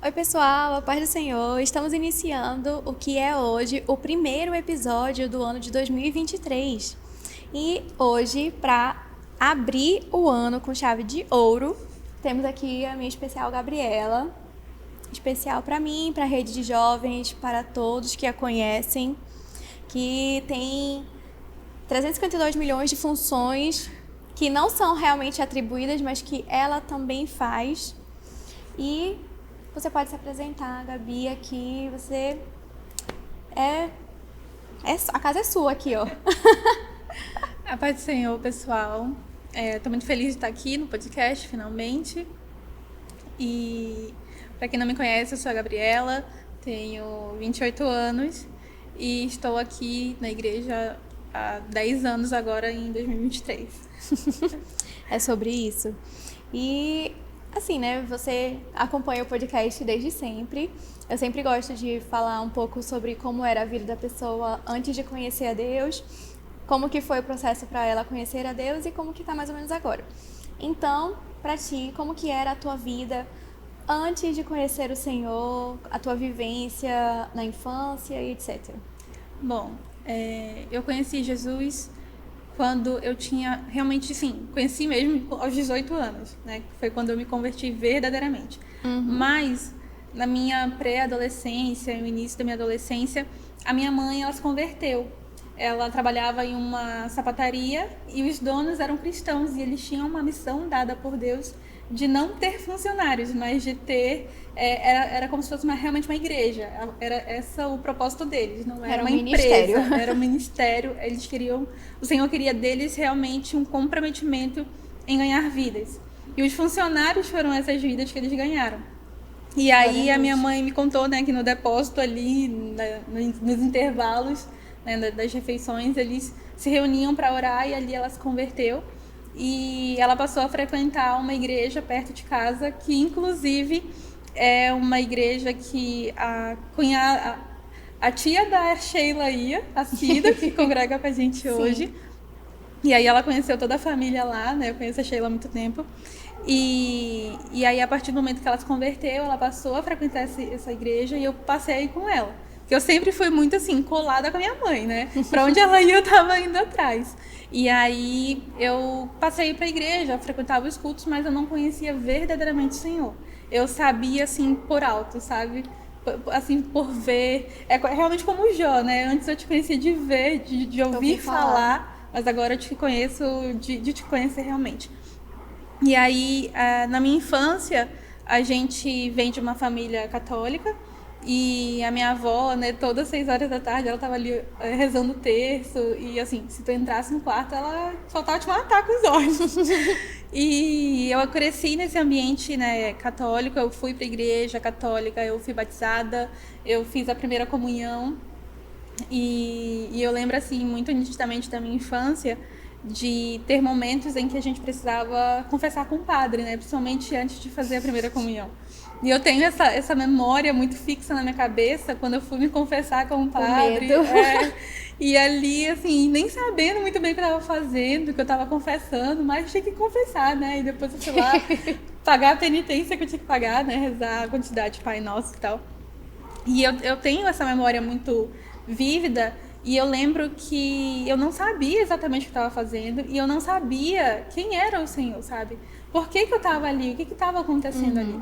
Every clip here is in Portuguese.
Oi, pessoal, a paz do Senhor. Estamos iniciando o que é hoje o primeiro episódio do ano de 2023. E hoje, para abrir o ano com chave de ouro, temos aqui a minha especial Gabriela. Especial para mim, para a rede de jovens, para todos que a conhecem, que tem 352 milhões de funções que não são realmente atribuídas, mas que ela também faz. E você pode se apresentar, Gabi, aqui. Você a casa é sua aqui, ó. A paz do Senhor, pessoal. Estou muito feliz de estar aqui no podcast, finalmente. E para quem não me conhece, eu sou a Gabriela, tenho 28 anos e estou aqui na igreja há 10 anos agora, em 2023. É sobre isso. E assim, né? Você acompanha o podcast desde sempre. Eu sempre gosto de falar um pouco sobre como era a vida da pessoa antes de conhecer a Deus, como que foi o processo para ela conhecer a Deus e como que tá mais ou menos agora. Então, para ti, como que era a tua vida antes de conhecer o Senhor, a tua vivência na infância e etc. Bom, eu conheci Jesus quando eu tinha realmente, sim, conheci mesmo aos 18 anos, né? Foi quando eu me converti verdadeiramente. Mas na minha pré-adolescência, no início da minha adolescência, a minha mãe, ela se converteu. Ela trabalhava em uma sapataria e os donos eram cristãos e eles tinham uma missão dada por Deus de não ter funcionários, mas de ter era como se fosse realmente uma igreja. Era esse o propósito deles, não era Era um uma ministério. empresa, era um ministério. Eles queriam, o Senhor queria deles realmente um comprometimento em ganhar vidas. E os funcionários foram essas vidas que eles ganharam. E aí a minha mãe me contou, né, que no depósito ali, nos intervalos, né, das refeições, eles se reuniam para orar e ali ela se converteu. E ela passou a frequentar uma igreja perto de casa, que inclusive é uma igreja que a tia da Sheila ia, a Cida, que congrega com a gente hoje. E aí ela conheceu toda a família lá, né? Eu conheço a Sheila há muito tempo. E aí, a partir do momento que ela se converteu, ela passou a frequentar essa igreja e eu passei com ela. Porque eu sempre fui muito assim, colada com a minha mãe, né? Pra onde ela ia, eu tava indo atrás. E aí eu passei pra igreja, frequentava os cultos, mas eu não conhecia verdadeiramente o Senhor. Eu sabia, assim, por alto, sabe? Assim, por ver. É realmente como o Jó, né? Antes eu te conhecia de ver, de ouvir falar, mas agora eu te conheço de te conhecer realmente. E aí, na minha infância, a gente vem de uma família católica e a minha avó, né, todas 6 horas da tarde, ela estava ali rezando o terço e assim, se tu entrasse no quarto, ela faltava te matar com os olhos. E eu cresci nesse ambiente, né, católico, eu fui para a igreja católica, eu fui batizada, eu fiz a primeira comunhão e eu lembro assim muito nitidamente da minha infância de ter momentos em que a gente precisava confessar com o padre, né? Principalmente antes de fazer a primeira comunhão. E eu tenho essa memória muito fixa na minha cabeça quando eu fui me confessar com o padre. E ali, assim, nem sabendo muito bem o que eu estava fazendo, o que eu estava confessando, mas tinha que confessar, né? E depois eu fui lá pagar a penitência que eu tinha que pagar, né? Rezar a quantidade de Pai Nosso e tal. E eu tenho essa memória muito vívida e eu lembro que eu não sabia exatamente o que estava fazendo e eu não sabia quem era o Senhor, sabe? Por que eu estava ali? O que estava acontecendo ali?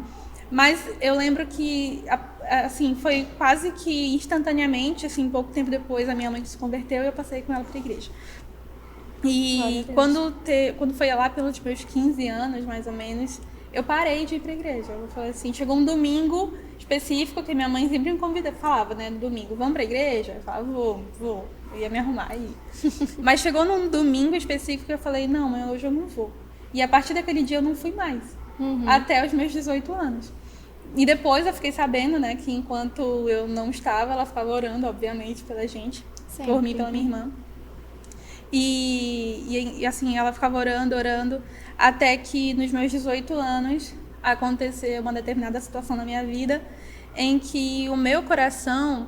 Mas eu lembro que, assim, foi quase que instantaneamente, assim, pouco tempo depois, a minha mãe se converteu e eu passei com ela para a igreja. E quando foi lá pelos meus 15 anos, mais ou menos, eu parei de ir pra igreja. Eu falei assim, chegou um domingo específico que minha mãe sempre me convidava, falava, né, no domingo, vamos pra igreja? Eu falava, vou. Eu ia me arrumar e ir. Mas chegou num domingo específico que eu falei, não, mãe, hoje eu não vou. E a partir daquele dia eu não fui mais. Até os meus 18 anos. E depois eu fiquei sabendo, né, que enquanto eu não estava, ela ficava orando, obviamente, pela gente, por mim e pela minha irmã. E assim, ela ficava orando, até que nos meus 18 anos aconteceu uma determinada situação na minha vida em que o meu coração,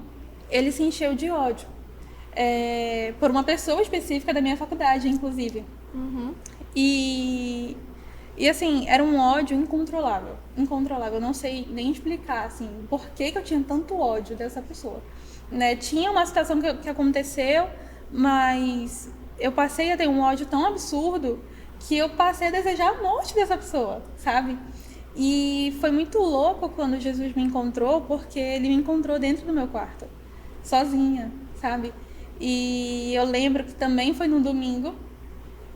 ele se encheu de ódio. Por uma pessoa específica da minha faculdade, inclusive. E E assim, era um ódio incontrolável, incontrolável. Eu não sei nem explicar, assim, por que eu tinha tanto ódio dessa pessoa. Né? Tinha uma situação que aconteceu, mas eu passei a ter um ódio tão absurdo que eu passei a desejar a morte dessa pessoa, sabe? E foi muito louco quando Jesus me encontrou, porque ele me encontrou dentro do meu quarto, sozinha, sabe? E eu lembro que também foi no domingo,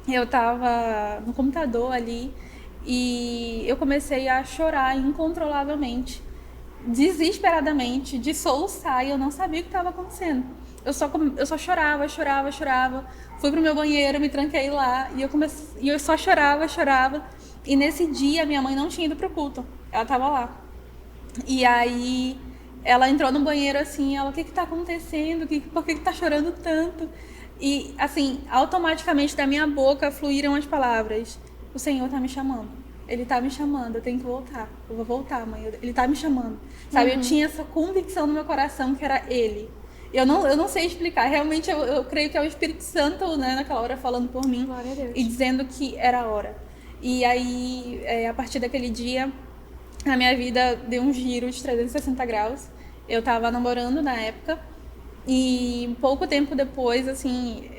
eu tava no computador ali e eu comecei a chorar incontrolavelmente, desesperadamente, de soluçar, e eu não sabia o que estava acontecendo. Eu só chorava, chorava, chorava. Fui pro meu banheiro, me tranquei lá e eu só chorava, chorava. E nesse dia minha mãe não tinha ido pro culto. Ela tava lá. E aí ela entrou no banheiro assim, ela, o que tá acontecendo? Por que tá chorando tanto? E assim, automaticamente da minha boca fluíram as palavras: o Senhor tá me chamando. Ele tá me chamando, eu tenho que voltar. Eu vou voltar, mãe. Ele tá me chamando. Sabe, eu tinha essa convicção no meu coração que era ele. Eu não sei explicar. Realmente eu creio que é o Espírito Santo, né, naquela hora falando por mim. Glória a Deus. E dizendo que era a hora. E aí, a partir daquele dia, a minha vida deu um giro de 360 graus. Eu tava namorando na época. E pouco tempo depois, assim,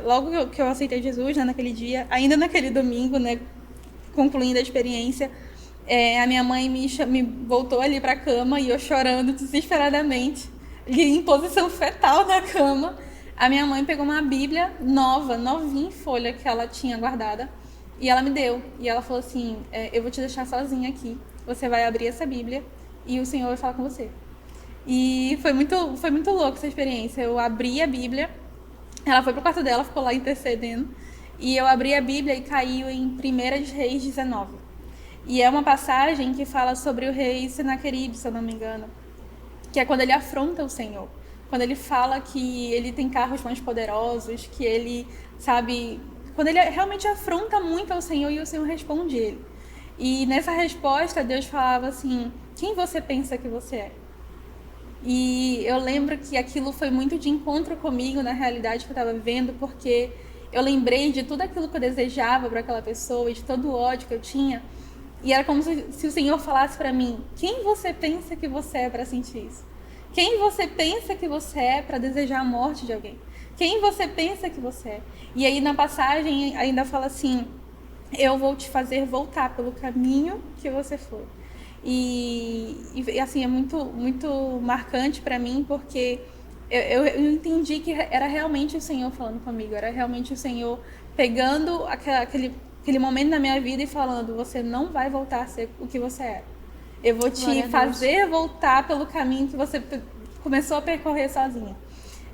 logo que eu aceitei Jesus, né, naquele dia, ainda naquele domingo, né, concluindo a experiência, a minha mãe me voltou ali pra cama e eu chorando desesperadamente, em posição fetal na cama. A minha mãe pegou uma Bíblia nova, novinha em folha, que ela tinha guardada, e ela me deu. E ela falou assim, eu vou te deixar sozinha aqui, você vai abrir essa Bíblia e o Senhor vai falar com você. E foi muito louco essa experiência. Eu abri a Bíblia, ela foi pro quarto dela, ficou lá intercedendo, e eu abri a Bíblia e caiu em 1 Reis 19. E é uma passagem que fala sobre o rei Senaqueribe, se eu não me engano, que é quando ele afronta o Senhor. Quando ele fala que ele tem carros mais poderosos, que ele, sabe, quando ele realmente afronta muito ao Senhor e o Senhor responde ele. E nessa resposta, Deus falava assim: quem você pensa que você é? E eu lembro que aquilo foi muito de encontro comigo na realidade que eu estava vivendo, porque eu lembrei de tudo aquilo que eu desejava para aquela pessoa e de todo o ódio que eu tinha. E era como se o Senhor falasse para mim: quem você pensa que você é para sentir isso? Quem você pensa que você é para desejar a morte de alguém? Quem você pensa que você é? E aí na passagem ainda fala assim: eu vou te fazer voltar pelo caminho que você foi. E assim, é muito, muito marcante para mim, porque eu entendi que era realmente o Senhor falando comigo, era realmente o Senhor pegando aquele momento na minha vida e falando: você não vai voltar a ser o que você era. Eu vou te fazer voltar pelo caminho que você começou a percorrer sozinha.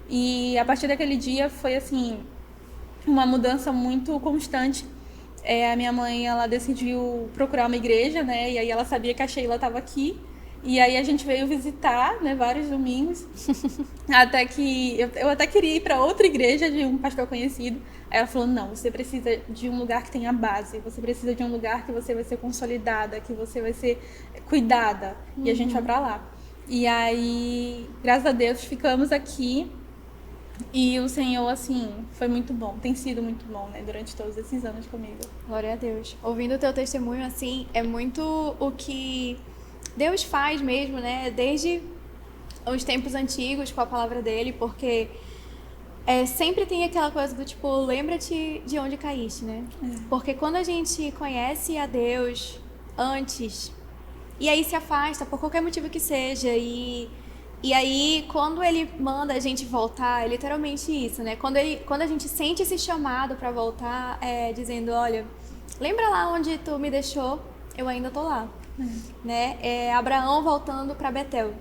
E a partir daquele dia foi assim, uma mudança muito constante. A minha mãe, ela decidiu procurar uma igreja, né? E aí ela sabia que a Sheila estava aqui. E aí a gente veio visitar, né, vários domingos. Até que eu até queria ir para outra igreja de um pastor conhecido. Aí ela falou: não, você precisa de um lugar que tenha base. Você precisa de um lugar que você vai ser consolidada, que você vai ser cuidada. E a gente vai para lá. E aí, graças a Deus, ficamos aqui. E o Senhor, assim, foi muito bom. Tem sido muito bom, né? Durante todos esses anos comigo. Glória a Deus. Ouvindo o teu testemunho, assim, é muito o que Deus faz mesmo, né? Desde os tempos antigos com a palavra dele, porque sempre tem aquela coisa do tipo, lembra-te de onde caíste, né? Porque quando a gente conhece a Deus antes, e aí se afasta, por qualquer motivo que seja, e aí, quando ele manda a gente voltar, é literalmente isso, né? Quando a gente sente esse chamado para voltar, dizendo: olha, lembra lá onde tu me deixou? Eu ainda tô lá. Né? Abraão voltando para Betel,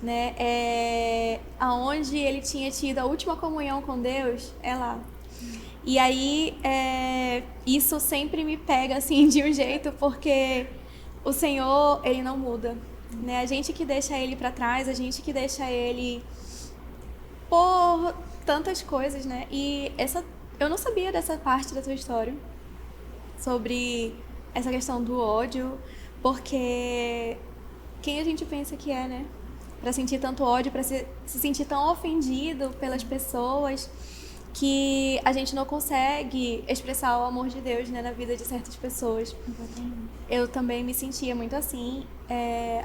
né? Aonde ele tinha tido a última comunhão com Deus, é lá. E aí, isso sempre me pega assim de um jeito, porque o Senhor, ele não muda. Né? A gente que deixa ele para trás, a gente que deixa ele por tantas coisas, né? E eu não sabia dessa parte da tua história, sobre essa questão do ódio, porque quem a gente pensa que é, né? Para sentir tanto ódio, para se sentir tão ofendido pelas pessoas. que a gente não consegue expressar o amor de Deus, né, na vida de certas pessoas. Exatamente. Eu também me sentia muito assim,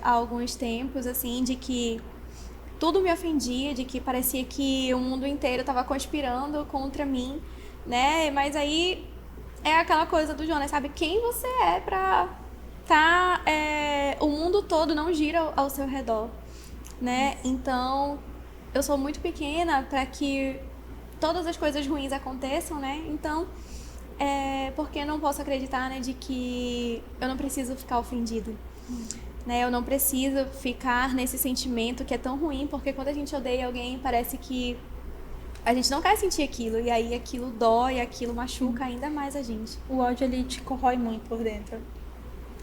há alguns tempos, assim, de que tudo me ofendia, de que parecia que o mundo inteiro estava conspirando contra mim, né? Mas aí é aquela coisa do Jonas, sabe? Quem você é pra o mundo todo não gira ao seu redor, né? Então, eu sou muito pequena para que todas as coisas ruins aconteçam, né? Então, porque eu não posso acreditar, né, de que eu não preciso ficar ofendido. Né? Eu não preciso ficar nesse sentimento que é tão ruim, porque quando a gente odeia alguém, parece que a gente não quer sentir aquilo, e aí aquilo dói, aquilo machuca ainda mais a gente. O ódio, ele te corrói muito por dentro.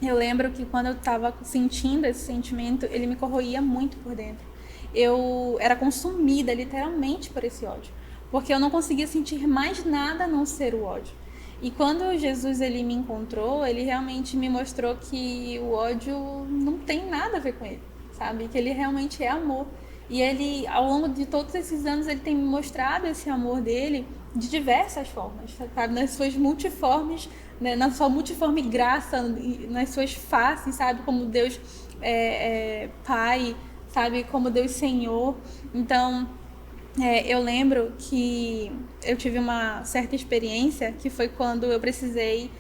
Eu lembro que quando eu estava sentindo esse sentimento, ele me corroía muito por dentro. Eu era consumida literalmente por esse ódio, porque eu não conseguia sentir mais nada a não ser o ódio. E quando Jesus, ele me encontrou, ele realmente me mostrou que o ódio não tem nada a ver com ele, sabe? Que ele realmente é amor. E ele, ao longo de todos esses anos, ele tem me mostrado esse amor dele de diversas formas, sabe? Nas suas multiformes, né? Na sua multiforme graça, nas suas faces, sabe? Como Deus Pai, sabe? Como Deus Senhor. Então, eu lembro que eu tive uma certa experiência que foi quando eu precisei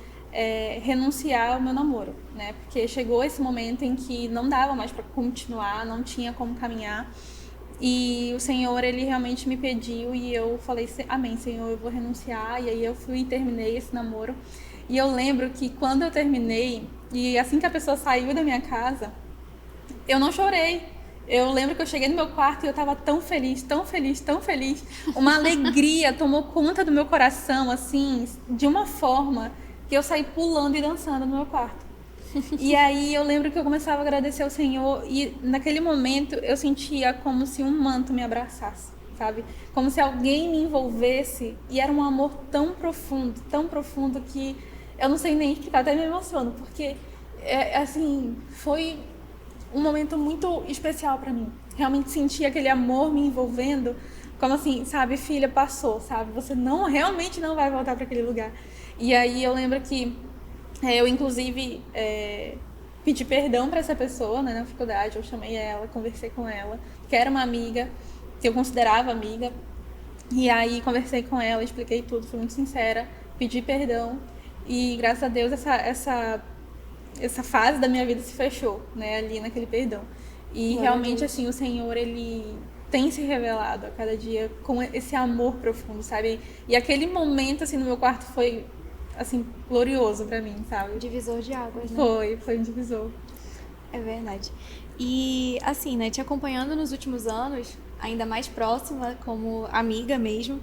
renunciar ao meu namoro, né? Porque chegou esse momento em que não dava mais para continuar, não tinha como caminhar. E o Senhor, ele realmente me pediu e eu falei, amém, Senhor, eu vou renunciar. E aí eu fui e terminei esse namoro. E eu lembro que quando eu terminei, e assim que a pessoa saiu da minha casa, eu não chorei. Eu lembro que eu cheguei no meu quarto e eu tava tão feliz, tão feliz, tão feliz. Uma alegria tomou conta do meu coração, assim, de uma forma que eu saí pulando e dançando no meu quarto. E aí eu lembro que eu começava a agradecer ao Senhor e naquele momento eu sentia como se um manto me abraçasse, sabe? Como se alguém me envolvesse e era um amor tão profundo que eu não sei nem explicar, até me emociono, porque assim, foi um momento muito especial para mim. Realmente senti aquele amor me envolvendo, como assim, sabe, filha, passou, sabe? Você realmente não vai voltar para aquele lugar. E aí eu lembro que eu, inclusive, pedi perdão para essa pessoa, né, na faculdade. Eu chamei ela, conversei com ela, que era uma amiga, que eu considerava amiga. E aí conversei com ela, expliquei tudo, fui muito sincera, pedi perdão. E graças a Deus essa fase da minha vida se fechou, né, ali naquele perdão. E realmente, assim, o Senhor, ele tem se revelado a cada dia com esse amor profundo, sabe? E aquele momento, assim, no meu quarto foi, assim, glorioso pra mim, sabe? Divisor de águas, né? Foi um divisor. É verdade. E, assim, né, te acompanhando nos últimos anos, ainda mais próxima, como amiga mesmo,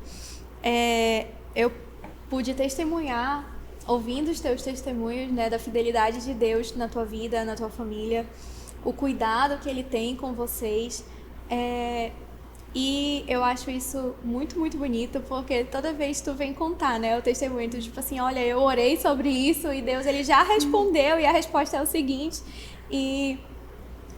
eu pude testemunhar, ouvindo os teus testemunhos, né, da fidelidade de Deus na tua vida, na tua família, o cuidado que Ele tem com vocês. E eu acho isso muito, muito bonito, porque toda vez tu vem contar, né, o testemunho, tu, tipo assim, olha, eu orei sobre isso e Deus, ele já respondeu e a resposta é o seguinte. E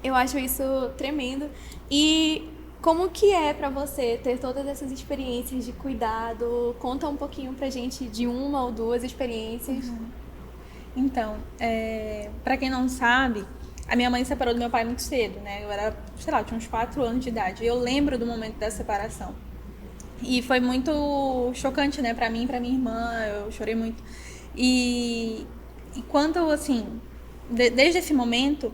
eu acho isso tremendo. E como que é pra você ter todas essas experiências de cuidado? Conta um pouquinho pra gente de uma ou duas experiências. Então, pra quem não sabe, a minha mãe separou do meu pai muito cedo, né? Eu era, sei lá, tinha uns 4 anos de idade. Eu lembro do momento da separação. E foi muito chocante, né? Pra mim e pra minha irmã, eu chorei muito. E quando, assim, desde esse momento,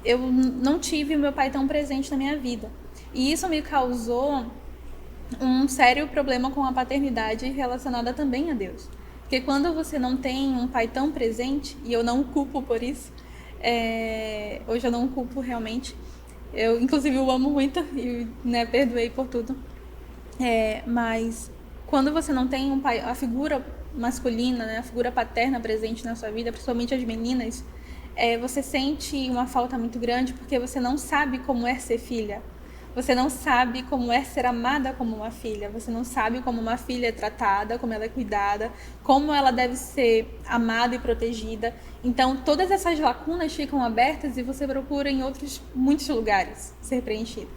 eu não tive o meu pai tão presente na minha vida. E isso me causou um sério problema com a paternidade relacionada também a Deus. Porque quando você não tem um pai tão presente, e eu não o culpo por isso, hoje eu não o culpo realmente, eu inclusive o amo muito e, né, perdoei por tudo, mas quando você não tem um pai, a figura masculina, né, a figura paterna presente na sua vida, principalmente as meninas, você sente uma falta muito grande porque você não sabe como é ser filha. Você não sabe como é ser amada como uma filha. Você não sabe como uma filha é tratada, como ela é cuidada, como ela deve ser amada e protegida. Então, todas essas lacunas ficam abertas e você procura em muitos lugares ser preenchido.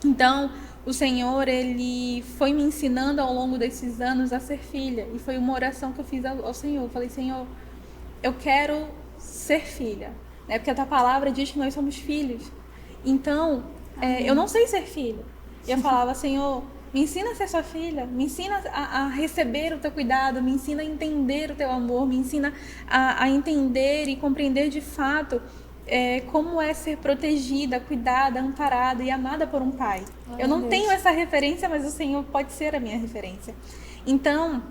Então, o Senhor, ele foi me ensinando ao longo desses anos a ser filha. E foi uma oração que eu fiz ao Senhor. Eu falei, Senhor, eu quero ser filha. Né? Porque a tua palavra diz que nós somos filhos. Então, eu não sei ser filha. E eu falava, Senhor, me ensina a ser sua filha. Me ensina a receber o teu cuidado. Me ensina a entender o teu amor. Me ensina a entender e compreender de fato como é ser protegida, cuidada, amparada e amada por um pai. Eu não tenho essa referência, mas o Senhor pode ser a minha referência. Então,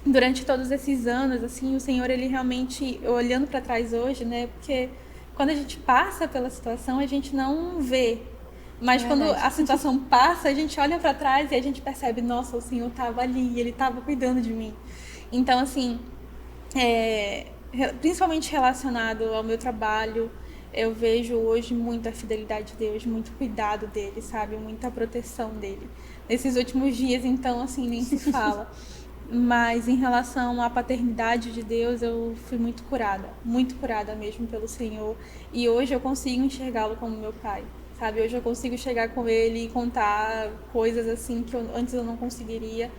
durante todos esses anos, assim, o Senhor, ele realmente, olhando para trás hoje, né? Porque quando a gente passa pela situação, a gente não vê. Mas quando a situação passa, a gente olha para trás e a gente percebe, nossa, o Senhor estava ali, ele estava cuidando de mim. Então, assim, principalmente relacionado ao meu trabalho, eu vejo hoje muita fidelidade de Deus, muito cuidado dele, sabe? Muita proteção dele. Nesses últimos dias, então, assim, nem se fala. Mas em relação à paternidade de Deus, eu fui muito curada mesmo pelo Senhor. E hoje eu consigo enxergá-lo como meu pai, sabe? Hoje eu consigo chegar com ele e contar coisas assim que antes eu não conseguiria.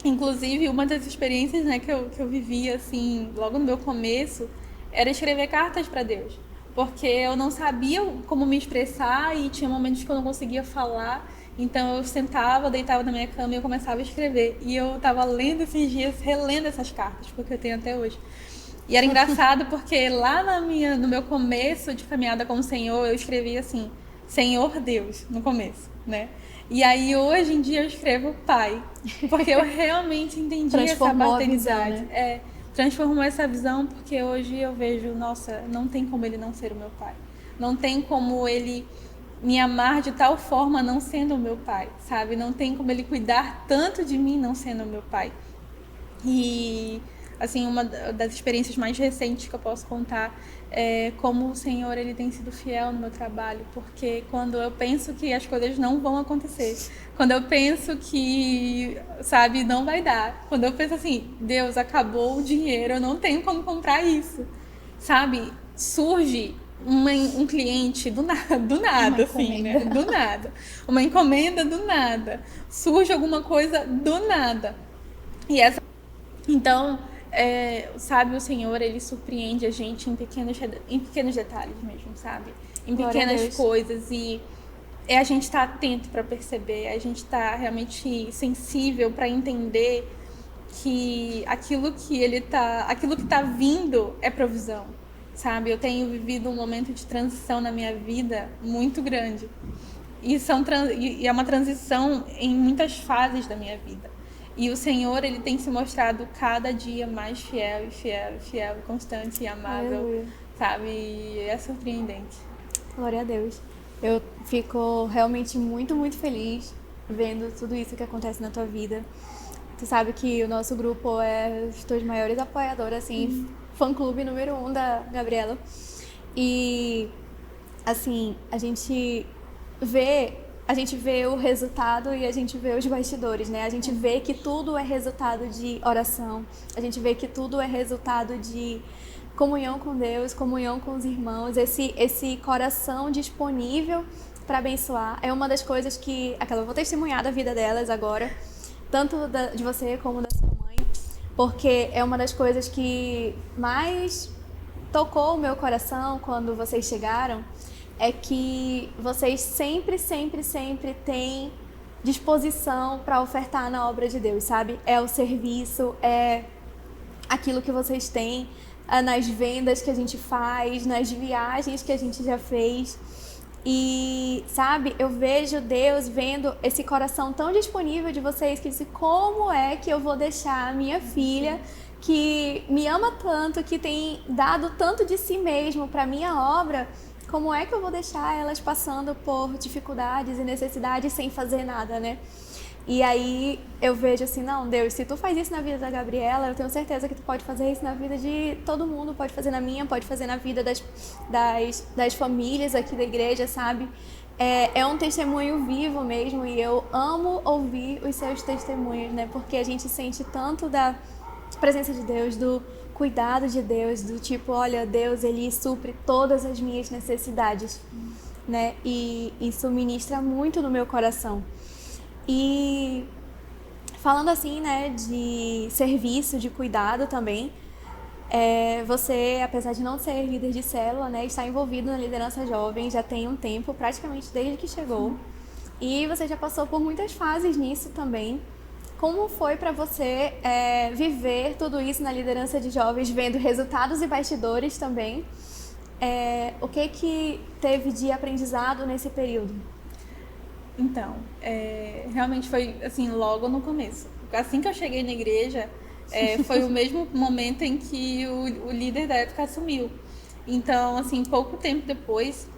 Inclusive, uma das experiências, né, que eu vivia, assim, logo no meu começo, era escrever cartas para Deus. Porque eu não sabia como me expressar e tinha momentos que eu não conseguia falar. Então eu sentava, deitava na minha cama e eu começava a escrever. E eu estava lendo esses dias, relendo essas cartas, porque eu tenho até hoje. E era engraçado porque lá no meu começo de caminhada com o Senhor, eu escrevia assim, Senhor Deus, no começo, né? E aí hoje em dia eu escrevo Pai, porque eu realmente entendi essa paternidade. Visão, né? Transformou essa visão, porque hoje eu vejo, nossa, não tem como ele não ser o meu pai. Não tem como ele me amar de tal forma não sendo o meu pai, sabe? Não tem como ele cuidar tanto de mim não sendo o meu pai. E, assim, uma das experiências mais recentes que eu posso contar é como o Senhor, ele tem sido fiel no meu trabalho, porque quando eu penso que as coisas não vão acontecer, quando eu penso que, sabe, não vai dar, quando eu penso assim, Deus, acabou o dinheiro, eu não tenho como comprar isso, sabe? Surge um cliente do nada, assim, né? Do nada. Uma encomenda do nada. Surge alguma coisa do nada. E então, sabe, o Senhor, ele surpreende a gente em pequenos detalhes mesmo, sabe? Em pequenas coisas. E a gente tá atento para perceber, a gente tá realmente sensível para entender que aquilo que tá vindo é provisão, sabe? Eu tenho vivido um momento de transição na minha vida muito grande. E é uma transição em muitas fases da minha vida. E o Senhor, ele tem se mostrado cada dia mais fiel, constante e amável, aleluia, sabe? E é surpreendente. Glória a Deus. Eu fico realmente muito, muito feliz vendo tudo isso que acontece na tua vida. Tu sabe que o nosso grupo é os teus maiores apoiadores, assim, fã-clube número 1 da Gabriela. E, assim, a gente vê o resultado e a gente vê os bastidores, né? A gente vê que tudo é resultado de oração, a gente vê que tudo é resultado de comunhão com Deus, comunhão com os irmãos, esse coração disponível para abençoar. É uma das coisas que... eu vou testemunhar da vida delas agora, tanto de você como da sua mãe, porque é uma das coisas que mais tocou o meu coração quando vocês chegaram, é que vocês sempre têm disposição para ofertar na obra de Deus, sabe? É o serviço, é aquilo que vocês têm nas vendas que a gente faz, nas viagens que a gente já fez. E, sabe, eu vejo Deus vendo esse coração tão disponível de vocês, que diz, como é que eu vou deixar a minha filha, que me ama tanto, que tem dado tanto de si mesmo para minha obra, como é que eu vou deixar elas passando por dificuldades e necessidades sem fazer nada, né? E aí eu vejo assim, não, Deus, se tu faz isso na vida da Gabriela, eu tenho certeza que tu pode fazer isso na vida de todo mundo, pode fazer na minha, pode fazer na vida das famílias aqui da igreja, sabe? É um testemunho vivo mesmo, e eu amo ouvir os seus testemunhos, né? Porque a gente sente tanto da presença de Deus, do cuidado de Deus, do tipo, olha, Deus, ele supre todas as minhas necessidades. né? E isso ministra muito no meu coração. E falando assim, né, de serviço, de cuidado também, você, apesar de não ser líder de célula, né, está envolvido na liderança jovem já tem um tempo, praticamente desde que chegou. E você já passou por muitas fases nisso também. Como foi para você viver tudo isso na liderança de jovens, vendo resultados e bastidores também? O que teve de aprendizado nesse período? Então, realmente foi assim, logo no começo. Assim que eu cheguei na igreja, foi o mesmo momento em que o líder da época assumiu. Então, assim, pouco tempo depois,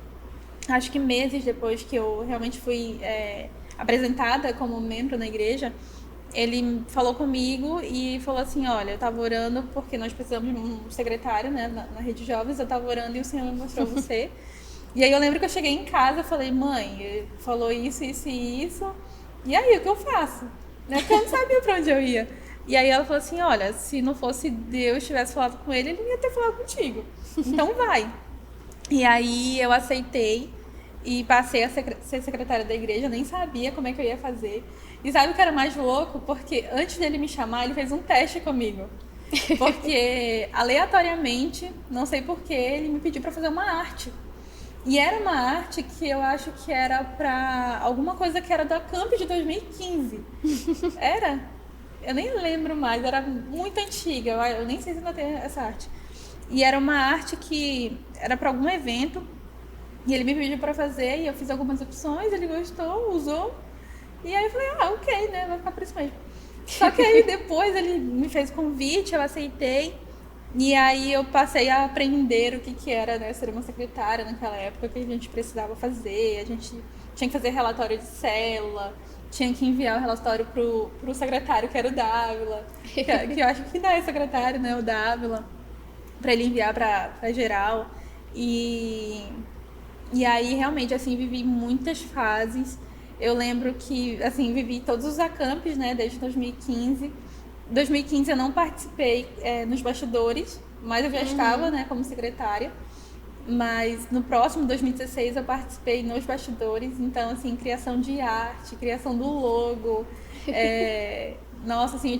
acho que meses depois que eu realmente fui apresentada como membro na igreja, ele falou comigo e falou assim, olha, eu estava orando porque nós precisamos de um secretário, né, na Rede Jovens, eu estava orando e o Senhor me mostrou você. E aí eu lembro que eu cheguei em casa e falei, mãe, ele falou isso, isso e isso, e aí, o que eu faço? Né? Porque eu não sabia pra onde eu ia. E aí ela falou assim, olha, se não fosse Deus tivesse falado com ele, ele não ia ter falado contigo. Então vai. E aí eu aceitei e passei a ser secretária da igreja, eu nem sabia como é que eu ia fazer. E sabe o que era mais louco? Porque antes dele me chamar, ele fez um teste comigo. Porque, aleatoriamente, não sei porquê, ele me pediu para fazer uma arte. E era uma arte que eu acho que era para alguma coisa que era da Camp de 2015. Era? Eu nem lembro mais, era muito antiga, eu nem sei se ainda tem essa arte. E era uma arte que era para algum evento, e ele me pediu para fazer, e eu fiz algumas opções, ele gostou, usou, e aí eu falei, ok, né, vai ficar por isso mesmo. Só que aí depois ele me fez convite, eu aceitei, e aí eu passei a aprender o que era, né, ser uma secretária naquela época, que a gente precisava fazer, a gente tinha que fazer relatório de célula, tinha que enviar o relatório pro secretário, que era o Dávila, que eu acho que ainda é secretário, né, o Dávila, para ele enviar para geral. E aí, realmente, assim, vivi muitas fases. Eu lembro que, assim, vivi todos os acampes, né, desde 2015. 2015 eu não participei nos bastidores, mas eu já estava, né, como secretária. Mas no próximo, 2016, eu participei nos bastidores. Então, assim, criação de arte, criação do logo. Nossa, assim,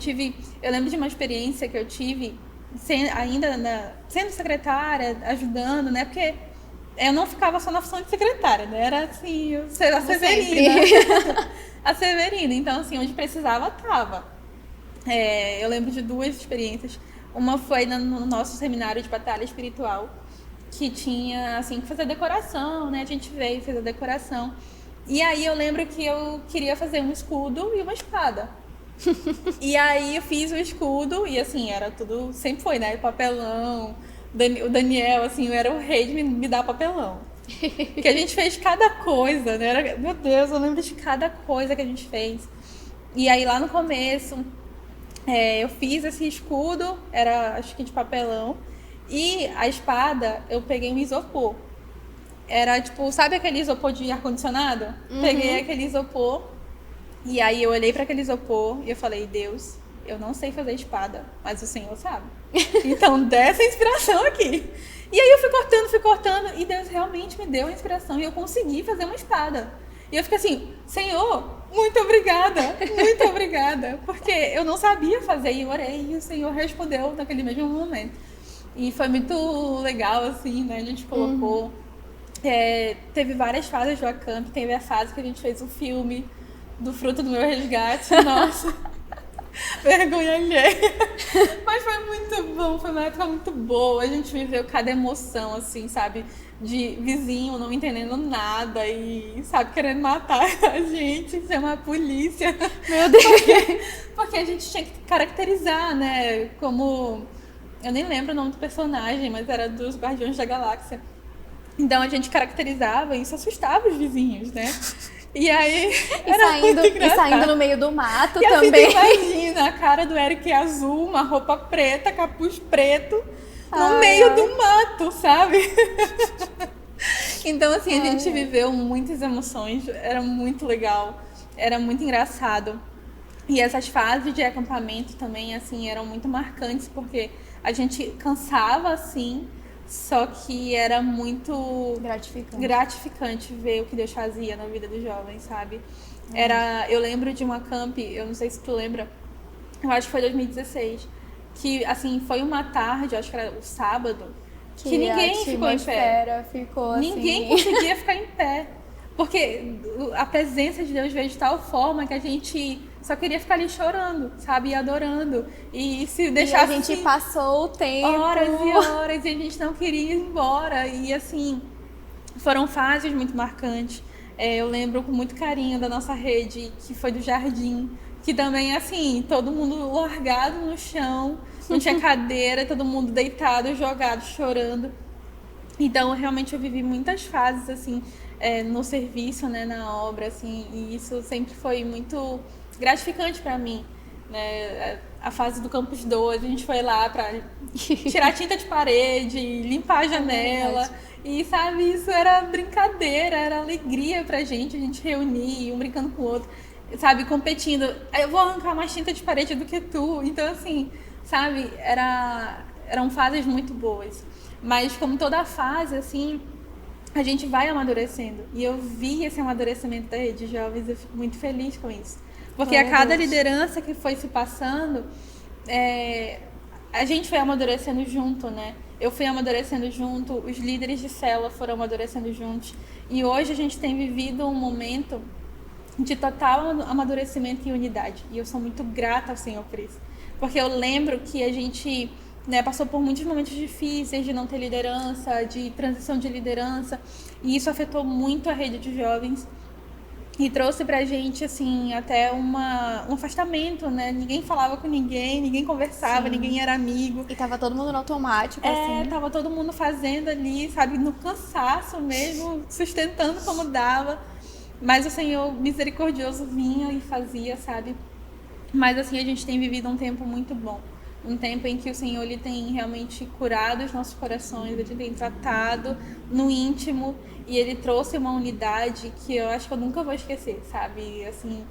eu lembro de uma experiência que eu tive sendo secretária, ajudando, né? Porque eu não ficava só na função de secretária, né? Era assim, a Severina. A Severina. Então, assim, onde precisava, tava. Eu lembro de duas experiências. Uma foi no nosso seminário de batalha espiritual, que tinha, assim, que fazer decoração, né? A gente veio e fez a decoração. E aí eu lembro que eu queria fazer um escudo e uma espada. E aí eu fiz o escudo e, assim, era tudo... Sempre foi, né? Papelão. O Daniel, assim, era o rei de me dar papelão. Porque a gente fez cada coisa, né? Meu Deus, eu lembro de cada coisa que a gente fez. E aí lá no começo, eu fiz esse escudo, era acho que de papelão. E a espada, eu peguei um isopor. Era tipo, sabe aquele isopor de ar-condicionado? Peguei aquele isopor. E aí eu olhei para aquele isopor e eu falei, Deus, eu não sei fazer espada, mas o Senhor sabe. Então dê essa inspiração aqui. E aí eu fui cortando, e Deus realmente me deu a inspiração e eu consegui fazer uma espada. E eu fiquei assim, Senhor, muito obrigada, porque eu não sabia fazer e eu orei e o Senhor respondeu naquele mesmo momento. E foi muito legal, assim, né? A gente colocou... teve várias fases do Acamp, teve a fase que a gente fez o filme do Fruto do Meu Resgate. Nossa, vergonha alheia. Mas foi muito bom, foi uma época muito boa. A gente viveu cada emoção, assim, sabe? De vizinho não entendendo nada e, sabe, querendo matar a gente, chamar a polícia. Meu Deus! Porque a gente tinha que caracterizar, né? Como... Eu nem lembro o nome do personagem, mas era dos Guardiões da Galáxia. Então a gente caracterizava e isso assustava os vizinhos, né? E aí e saindo no meio do mato e também. Assim, imagina a cara do Eric azul, uma roupa preta, capuz preto, no meio do mato, sabe? Então, assim, a gente viveu muitas emoções, era muito legal, era muito engraçado. E essas fases de acampamento também, assim, eram muito marcantes, porque a gente cansava, assim, Só que era muito Gratificante. gratificante ver o que Deus fazia na vida dos jovens, sabe? Eu lembro de uma camp, eu não sei se tu lembra, eu acho que foi 2016, que assim, foi uma tarde, eu acho que era o sábado, que Que a ninguém ficou em pé. atmosfera ficou Ninguém assim. conseguia ficar em pé. Porque a presença de Deus veio de tal forma que a gente só queria ficar ali chorando, sabe? E adorando. E se E a deixasse gente assim, passou o tempo. horas e a gente não queria ir embora. E assim, foram fases muito marcantes. Eu lembro com muito carinho da nossa rede, que foi do jardim, que também, assim, todo mundo largado no chão, não tinha cadeira, todo mundo deitado, jogado, chorando. Então, realmente, eu vivi muitas fases, assim, no serviço, né, na obra, assim, e isso sempre foi muito gratificante para mim, né? A fase do Campus 2, a gente foi lá para tirar tinta de parede, limpar a janela, e, sabe, isso era brincadeira, era alegria pra gente, a gente reunir, um brincando com o outro, sabe, competindo. Eu vou arrancar mais tinta de parede do que tu. Então, assim, sabe, eram fases muito boas. Mas como toda fase, assim, a gente vai amadurecendo. E eu vi esse amadurecimento da Rede de Jovens, eu fico muito feliz com isso. Porque a cada liderança que foi se passando, a gente foi amadurecendo junto, né? Eu fui amadurecendo junto, os líderes de célula foram amadurecendo juntos. E hoje a gente tem vivido um momento de total amadurecimento e unidade. E eu sou muito grata ao Senhor por isso. Porque eu lembro que a gente, né, passou por muitos momentos difíceis de não ter liderança, de transição de liderança. E isso afetou muito a rede de jovens. E trouxe pra gente, assim, até um afastamento, né? Ninguém falava com ninguém, ninguém conversava, ninguém era amigo. E tava todo mundo no automático, assim. Tava todo mundo fazendo ali, sabe, no cansaço mesmo, sustentando como dava. Mas o Senhor misericordioso vinha e fazia, sabe? Mas assim, a gente tem vivido um tempo muito bom. Um tempo em que o Senhor ele tem realmente curado os nossos corações, ele tem tratado no íntimo e ele trouxe uma unidade que eu acho que eu nunca vou esquecer, sabe? Assim,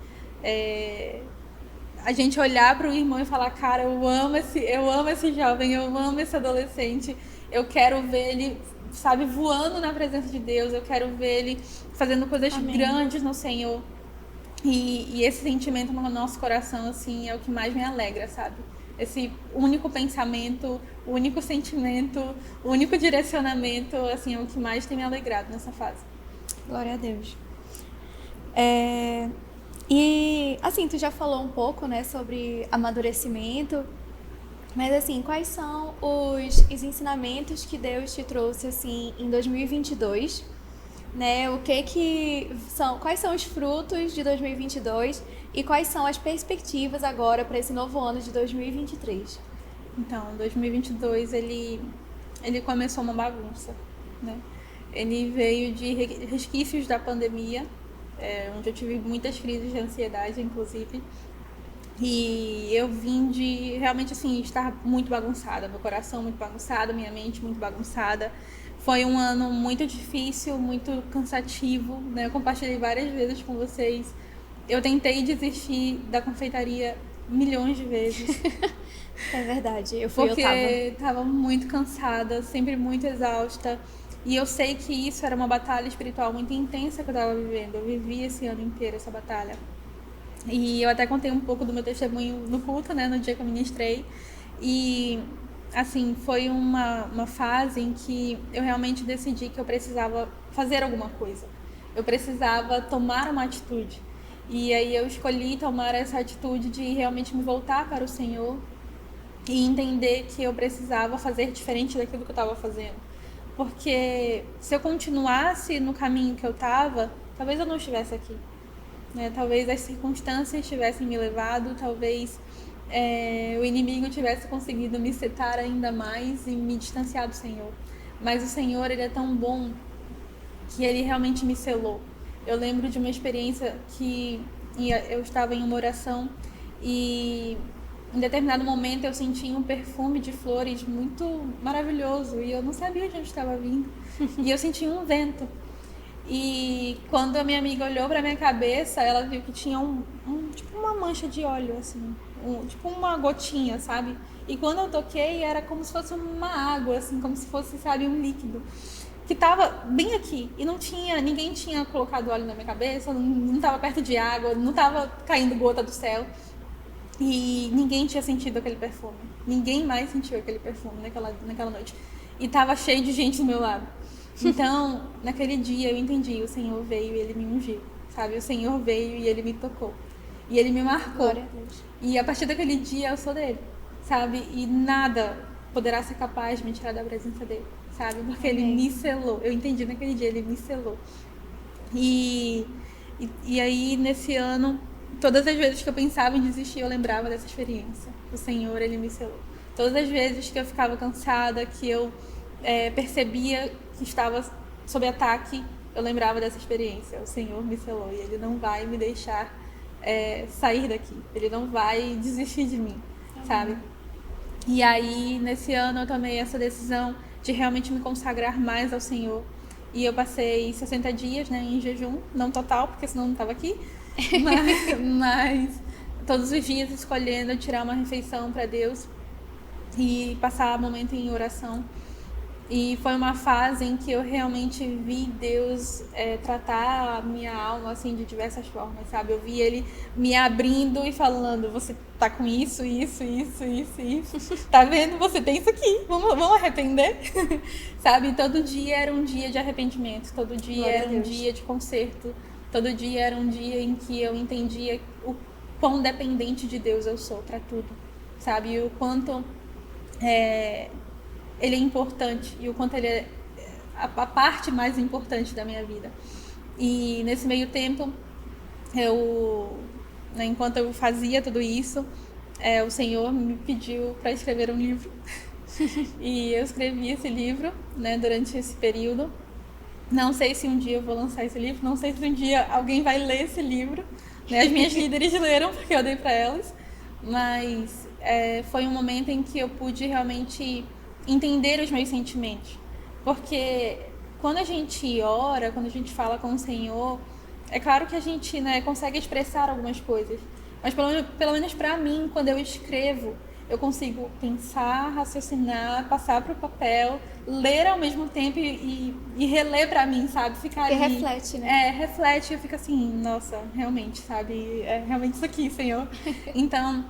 a gente olhar para o irmão e falar, cara, eu amo esse jovem, eu amo esse adolescente, eu quero ver ele, sabe, voando na presença de Deus, eu quero ver ele fazendo coisas grandes no Senhor. E esse sentimento no nosso coração, assim, é o que mais me alegra, sabe? Esse único pensamento, o único sentimento, o único direcionamento, assim, é o que mais tem me alegrado nessa fase. Glória a Deus. E, assim, tu já falou um pouco, né, sobre amadurecimento, mas, assim, quais são os ensinamentos que Deus te trouxe, assim, em 2022, né? Quais são os frutos de 2022 e quais são as perspectivas agora para esse novo ano de 2023? Então, 2022, ele começou uma bagunça, né? Ele veio de resquícios da pandemia, onde eu tive muitas crises de ansiedade, inclusive. E eu vim de realmente assim estar muito bagunçada, meu coração muito bagunçado, minha mente muito bagunçada. Foi um ano muito difícil, muito cansativo, né? Eu compartilhei várias vezes com vocês. Eu tentei desistir da confeitaria milhões de vezes. É verdade, eu Porque estava muito cansada, sempre muito exausta. E eu sei que isso era uma batalha espiritual muito intensa que eu estava vivendo. Eu vivi esse ano inteiro essa batalha. E eu até contei um pouco do meu testemunho no culto, né, no dia que eu ministrei. E, assim, foi uma fase em que eu realmente decidi que eu precisava fazer alguma coisa. Eu precisava tomar uma atitude. E aí eu escolhi tomar essa atitude de realmente me voltar para o Senhor e entender que eu precisava fazer diferente daquilo que eu estava fazendo. Porque se eu continuasse no caminho que eu estava, talvez eu não estivesse aqui. Né? Talvez as circunstâncias tivessem me levado, talvez o inimigo tivesse conseguido me setar ainda mais e me distanciar do Senhor. Mas o Senhor, ele é tão bom que ele realmente me selou. Eu lembro de uma experiência que eu estava em uma oração e em determinado momento eu senti um perfume de flores muito maravilhoso e eu não sabia de onde estava vindo. E eu senti um vento. E quando a minha amiga olhou pra minha cabeça, ela viu que tinha tipo uma mancha de óleo, assim, tipo uma gotinha, sabe? E quando eu toquei, era como se fosse uma água, assim, como se fosse, sabe, um líquido. Que estava bem aqui. E ninguém tinha colocado óleo na minha cabeça, não estava perto de água, não estava caindo gota do céu. E ninguém tinha sentido aquele perfume. Ninguém mais sentiu aquele perfume naquela noite. E estava cheio de gente do meu lado. Então, naquele dia eu entendi, o Senhor veio e Ele me ungiu, sabe? O Senhor veio e Ele me tocou. E Ele me marcou. Glória a Deus. E a partir daquele dia eu sou dele, sabe? E nada poderá ser capaz de me tirar da presença dele, sabe? Porque Ele me selou. Eu entendi naquele dia, Ele me selou. E aí, nesse ano, todas as vezes que eu pensava em desistir, eu lembrava dessa experiência. O Senhor, Ele me selou. Todas as vezes que eu ficava cansada, que eu percebia que estava sob ataque, eu lembrava dessa experiência. O Senhor me selou e Ele não vai me deixar sair daqui. Ele não vai desistir de mim, sabe? E aí, nesse ano, eu tomei essa decisão de realmente me consagrar mais ao Senhor. E eu passei 60 dias, né, em jejum, não total, porque senão não estava aqui, mas todos os dias escolhendo tirar uma refeição para Deus e passar momento em oração. E foi uma fase em que eu realmente vi Deus tratar a minha alma assim de diversas formas, sabe? Eu vi Ele me abrindo e falando: você tá com isso. Tá vendo? Você tem isso aqui. Vamos arrepender? Sabe? Todo dia era um dia de arrependimento. Todo dia era um dia de conserto. Todo dia era um dia em que eu entendia o quão dependente de Deus eu sou para tudo, sabe? E o quanto Ele é importante e o quanto Ele é a parte mais importante da minha vida. E nesse meio tempo, enquanto eu fazia tudo isso, o Senhor me pediu para escrever um livro. E eu escrevi esse livro, né, durante esse período. Não sei se um dia eu vou lançar esse livro, não sei se um dia alguém vai ler esse livro, né? As minhas líderes leram porque eu dei para elas, mas foi um momento em que eu pude realmente entender os meus sentimentos, porque quando a gente ora, quando a gente fala com o Senhor, é claro que a gente, né, consegue expressar algumas coisas, mas pelo menos para mim, quando eu escrevo, eu consigo pensar, raciocinar, passar para o papel, ler ao mesmo tempo e reler para mim, sabe? Ficar ali. Reflete, né? Reflete, eu fico assim, nossa, realmente, sabe? É realmente isso aqui, Senhor. Então,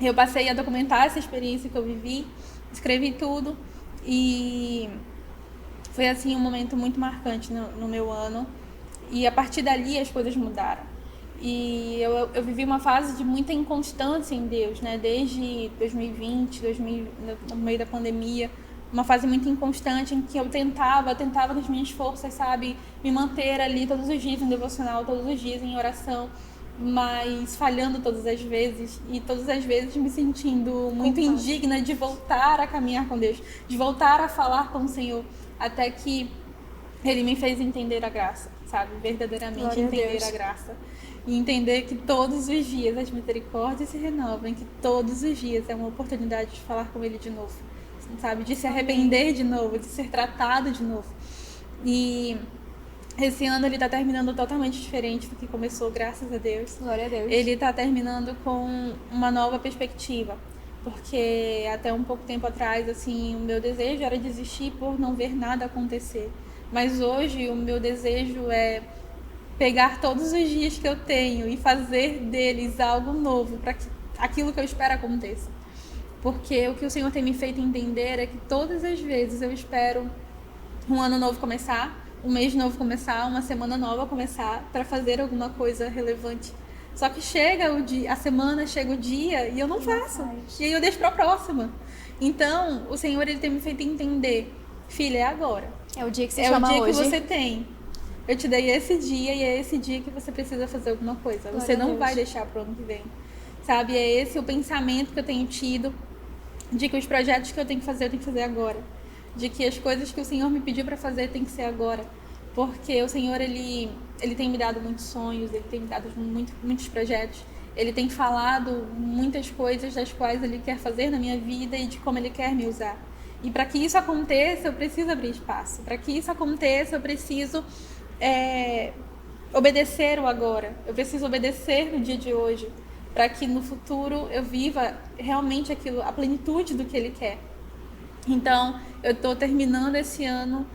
eu passei a documentar essa experiência que eu vivi, escrevi tudo e foi assim um momento muito marcante no meu ano. E a partir dali as coisas mudaram. E eu vivi uma fase de muita inconstância em Deus, né? Desde 2020, no meio da pandemia, uma fase muito inconstante em que eu tentava nas minhas forças, sabe? Me manter ali todos os dias em devocional, todos os dias em oração, mas falhando todas as vezes e todas as vezes me sentindo muito indigna de voltar a caminhar com Deus, de voltar a falar com o Senhor, até que Ele me fez entender a graça, sabe? Verdadeiramente entender a graça. E entender que todos os dias as misericórdias se renovam, que todos os dias é uma oportunidade de falar com Ele de novo, sabe? De se arrepender de novo, de ser tratado de novo. E esse ano ele está terminando totalmente diferente do que começou, graças a Deus. Glória a Deus. Ele está terminando com uma nova perspectiva, porque até um pouco tempo atrás, assim, o meu desejo era desistir por não ver nada acontecer. Mas hoje o meu desejo é pegar todos os dias que eu tenho e fazer deles algo novo para que aquilo que eu espero aconteça. Porque o que o Senhor tem me feito entender é que todas as vezes eu espero um ano novo começar, um mês novo começar, uma semana nova começar para fazer alguma coisa relevante. Só que chega a semana, chega o dia e eu não faço. E aí eu deixo para a próxima. Então, o Senhor ele tem me feito entender, filha, é agora. É o dia que você chama hoje. É o dia que você tem. Eu te dei esse dia e é esse dia que você precisa fazer alguma coisa. Você não vai deixar pro ano que vem. Sabe? É esse o pensamento que eu tenho tido de que os projetos que eu tenho que fazer agora. De que as coisas que o Senhor me pediu para fazer tem que ser agora. Porque o Senhor, ele tem me dado muitos sonhos, Ele tem me dado muitos projetos. Ele tem falado muitas coisas das quais Ele quer fazer na minha vida e de como Ele quer me usar. E para que isso aconteça, eu preciso abrir espaço. Para que isso aconteça, eu preciso obedecer o agora. Eu preciso obedecer no dia de hoje. para que no futuro eu viva realmente aquilo, a plenitude do que Ele quer. Então, eu estou terminando esse ano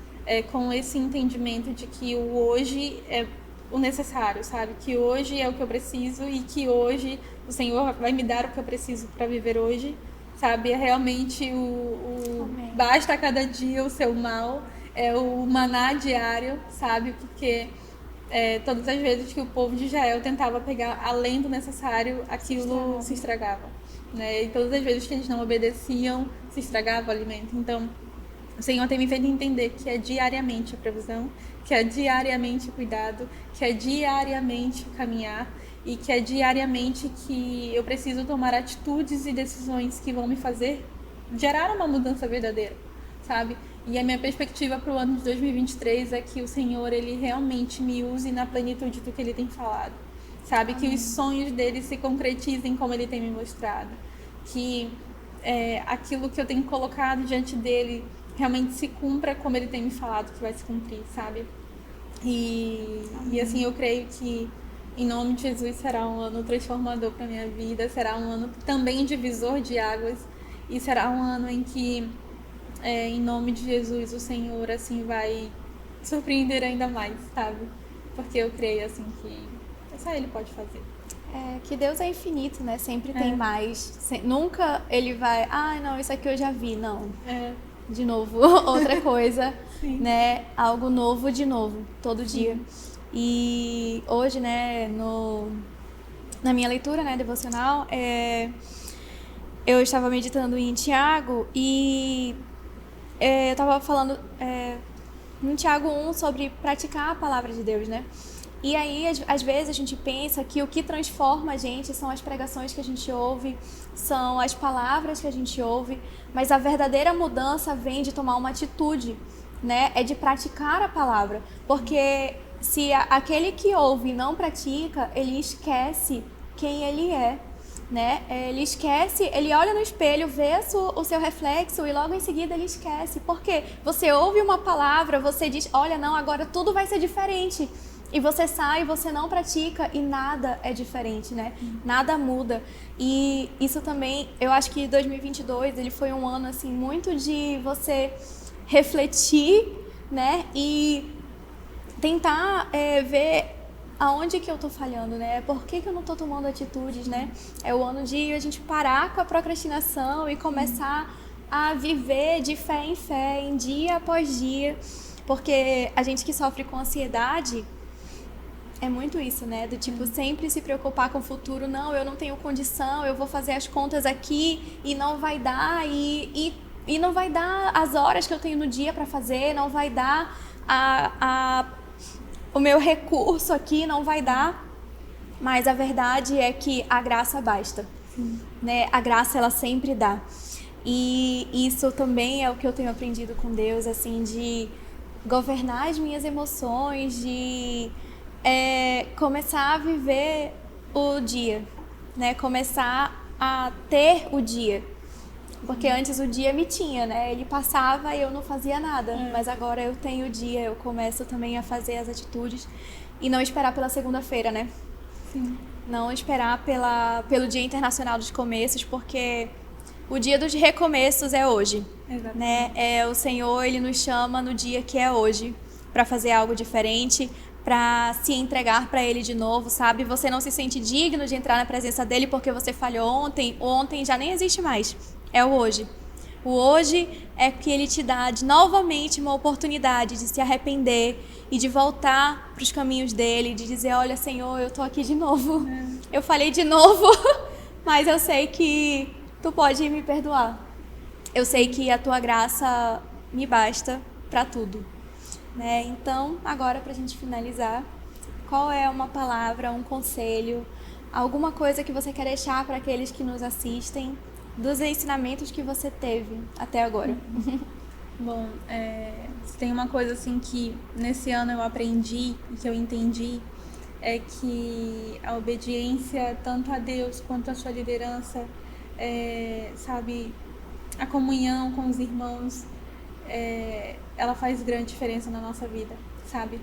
com esse entendimento de que o hoje é o necessário, sabe? Que hoje é o que eu preciso e que hoje o Senhor vai me dar o que eu preciso para viver hoje, sabe? É realmente basta a cada dia o seu mal, é o maná diário, sabe? Porque todas as vezes que o povo de Israel tentava pegar além do necessário, aquilo se estragava, né? E todas as vezes que eles não obedeciam, se estragava o alimento. Então, o Senhor tem me feito entender que é diariamente a provisão, que é diariamente o cuidado, que é diariamente o caminhar e que é diariamente que eu preciso tomar atitudes e decisões que vão me fazer gerar uma mudança verdadeira, sabe? E a minha perspectiva para o ano de 2023 é que o Senhor, Ele realmente me use na plenitude do que Ele tem falado, sabe? Amém. Que os sonhos dele se concretizem como Ele tem me mostrado, que aquilo que eu tenho colocado diante dele realmente se cumpra como Ele tem me falado que vai se cumprir, sabe? E assim, eu creio que em nome de Jesus será um ano transformador para minha vida, será um ano também divisor de águas e será um ano em que em nome de Jesus, o Senhor, assim, vai surpreender ainda mais, sabe? Porque eu creio, assim, que só Ele pode fazer. Que Deus é infinito, né? Sempre tem mais. Nunca Ele vai... não, isso aqui eu já vi. Não. De novo, outra coisa, né? Algo novo de novo, todo dia. E hoje, né, na minha leitura, né, devocional, eu estava meditando em Tiago e... eu estava falando em Tiago 1 sobre praticar a palavra de Deus, né? E aí, às vezes, a gente pensa que o que transforma a gente são as pregações que a gente ouve, são as palavras que a gente ouve, mas a verdadeira mudança vem de tomar uma atitude, né? É de praticar a palavra, porque se aquele que ouve e não pratica, ele esquece quem ele é. Né? Ele esquece, ele olha no espelho, vê o seu reflexo e logo em seguida ele esquece. Por quê? Você ouve uma palavra, você diz, olha, não, agora tudo vai ser diferente. E você sai, você não pratica e nada é diferente, né? Nada muda. E isso também, eu acho que 2022, ele foi um ano, assim, muito de você refletir, né? E tentar ver aonde que eu tô falhando, né? Por que eu não tô tomando atitudes, né? É o ano de a gente parar com a procrastinação e começar a viver de fé em fé, em dia após dia. Porque a gente que sofre com ansiedade é muito isso, né? Do tipo, sempre se preocupar com o futuro. Não, eu não tenho condição, eu vou fazer as contas aqui e não vai dar. E não vai dar as horas que eu tenho no dia para fazer, não vai dar o meu recurso aqui, não vai dar. Mas a verdade é que a graça basta, né? A graça, ela sempre dá. E isso também é o que eu tenho aprendido com Deus, assim, de governar as minhas emoções, de começar a viver o dia, né? Começar a ter o dia. Porque antes o dia me tinha, né? Ele passava e eu não fazia nada. Mas agora eu tenho o dia, eu começo também a fazer as atitudes e não esperar pela segunda-feira, né? Sim. Não esperar pelo Dia Internacional dos Começos, porque o dia dos recomeços é hoje. Exatamente. Né? O Senhor, Ele nos chama no dia que é hoje para fazer algo diferente, para se entregar para Ele de novo, sabe? Você não se sente digno de entrar na presença dEle porque você falhou ontem. O ontem já nem existe mais. É o hoje. O hoje é que Ele te dá novamente uma oportunidade de se arrepender e de voltar para os caminhos dEle, de dizer, olha, Senhor, eu tô aqui de novo. Eu falhei de novo, mas eu sei que Tu pode me perdoar. Eu sei que a Tua graça me basta para tudo. Né? Então, agora para a gente finalizar, qual é uma palavra, um conselho, alguma coisa que você quer deixar para aqueles que nos assistem dos ensinamentos que você teve até agora? Bom, se tem uma coisa assim que nesse ano eu aprendi e que eu entendi, é que a obediência tanto a Deus quanto a sua liderança, sabe, a comunhão com os irmãos, ela faz grande diferença na nossa vida, sabe?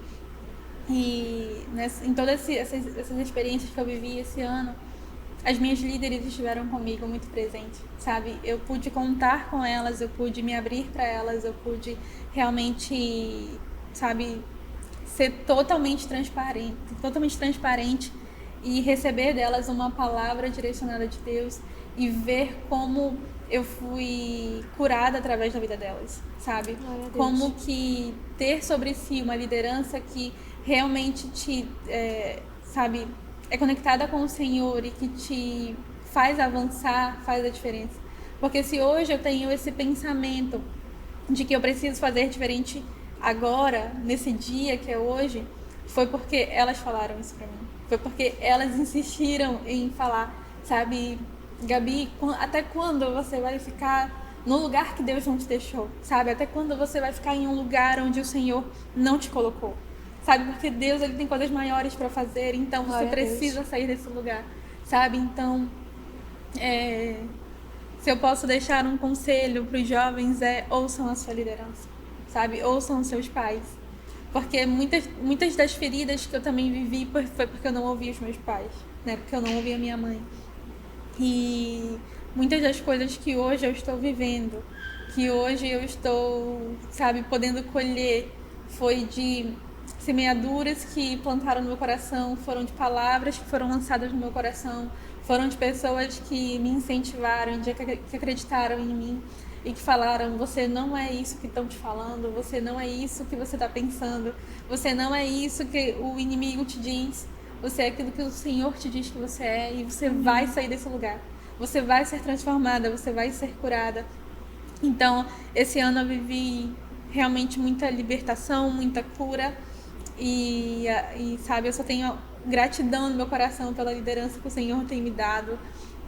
E em todas essas experiências que eu vivi esse ano, as minhas líderes estiveram comigo muito presentes, sabe? Eu pude contar com elas, eu pude me abrir para elas, eu pude realmente, sabe, ser totalmente transparente e receber delas uma palavra direcionada de Deus e ver como eu fui curada através da vida delas, sabe? Como que ter sobre si uma liderança que realmente sabe, é conectada com o Senhor e que te faz avançar, faz a diferença. Porque se hoje eu tenho esse pensamento de que eu preciso fazer diferente agora, nesse dia que é hoje, foi porque elas falaram isso pra mim. Foi porque elas insistiram em falar, sabe, Gabi, até quando você vai ficar no lugar que Deus não te deixou, sabe? Até quando você vai ficar em um lugar onde o Senhor não te colocou, sabe? Porque Deus, ele tem coisas maiores para fazer, então você precisa sair desse lugar, sabe? Então, se eu posso deixar um conselho para os jovens, ouçam a sua liderança, sabe? Ouçam os seus pais. Porque muitas das feridas que eu também vivi foi porque eu não ouvi os meus pais, né? Porque eu não ouvi a minha mãe. E muitas das coisas que hoje eu estou vivendo, que hoje eu estou, sabe, podendo colher, foi de semeaduras que plantaram no meu coração, foram de palavras que foram lançadas no meu coração, foram de pessoas que me incentivaram, que acreditaram em mim e que falaram: você não é isso que estão te falando, você não é isso que você está pensando, você não é isso que o inimigo te diz, você é aquilo que o Senhor te diz que você é, e você vai sair desse lugar, você vai ser transformada, você vai ser curada. Então, esse ano eu vivi realmente muita libertação, muita cura e sabe, eu só tenho gratidão no meu coração pela liderança que o Senhor tem me dado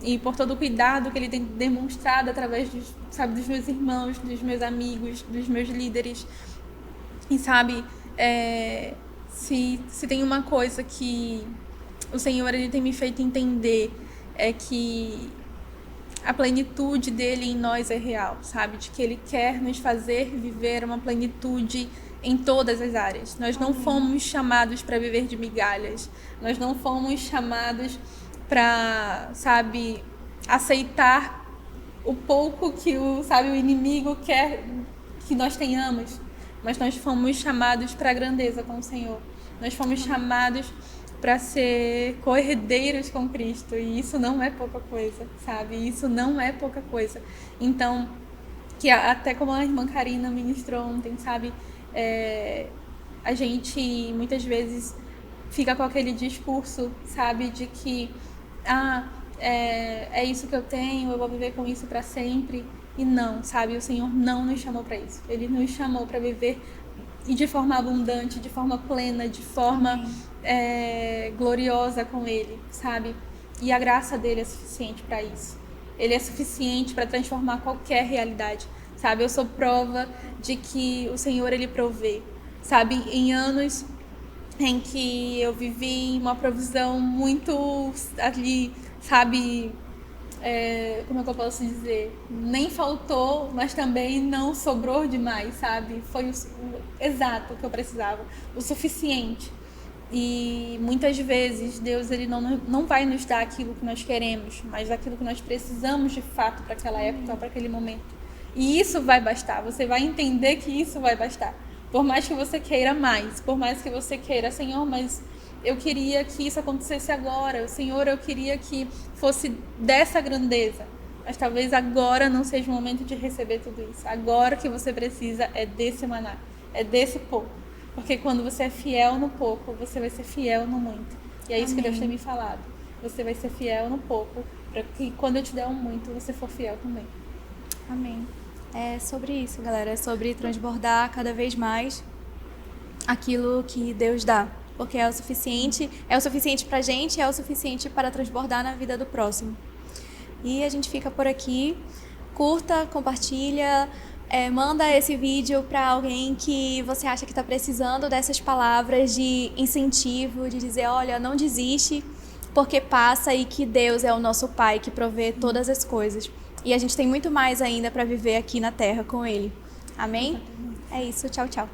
e por todo o cuidado que Ele tem demonstrado através dos meus irmãos, dos meus amigos, dos meus líderes. E sabe, se tem uma coisa que o Senhor, Ele tem me feito entender, é que a plenitude dele em nós é real, sabe? De que Ele quer nos fazer viver uma plenitude em todas as áreas. Nós não fomos chamados para viver de migalhas. Nós não fomos chamados para, sabe, aceitar o pouco que o inimigo quer que nós tenhamos. Mas nós fomos chamados para a grandeza com o Senhor. Nós fomos chamados para ser co-herdeiros com Cristo, e isso não é pouca coisa, sabe? Isso não é pouca coisa. Então, que até como a irmã Karina ministrou ontem, sabe? A gente muitas vezes fica com aquele discurso, sabe? De que é isso que eu tenho, eu vou viver com isso para sempre. E não, sabe? O Senhor não nos chamou para isso. Ele nos chamou para viver e de forma abundante, de forma plena, de forma gloriosa com Ele, sabe? E a graça dele é suficiente para isso. Ele é suficiente para transformar qualquer realidade, sabe? Eu sou prova de que o Senhor, Ele provê, sabe? Em anos em que eu vivi uma provisão muito ali, sabe? Como é que eu posso dizer? Nem faltou, mas também não sobrou demais, sabe? Foi o exato que eu precisava, o suficiente. E muitas vezes Deus, ele não vai nos dar aquilo que nós queremos, mas aquilo que nós precisamos de fato para aquela época, para aquele momento. E isso vai bastar, você vai entender que isso vai bastar. Por mais que você queira mais, por mais que você queira, Senhor, mas eu queria que isso acontecesse agora. Senhor, eu queria que fosse dessa grandeza. Mas talvez agora não seja o momento de receber tudo isso. Agora o que você precisa é desse maná, é desse pouco. Porque quando você é fiel no pouco, você vai ser fiel no muito. E é isso que Deus tem me falado. Você vai ser fiel no pouco, para que quando eu te der um muito, você for fiel também. Amém. É sobre isso, galera. É sobre transbordar cada vez mais aquilo que Deus dá. Porque é o suficiente pra gente, é o suficiente para transbordar na vida do próximo. E a gente fica por aqui. Curta, compartilha, manda esse vídeo para alguém que você acha que está precisando dessas palavras de incentivo, de dizer, olha, não desiste, porque passa, e que Deus é o nosso Pai que provê todas as coisas. E a gente tem muito mais ainda para viver aqui na Terra com Ele. Amém? É isso, tchau, tchau.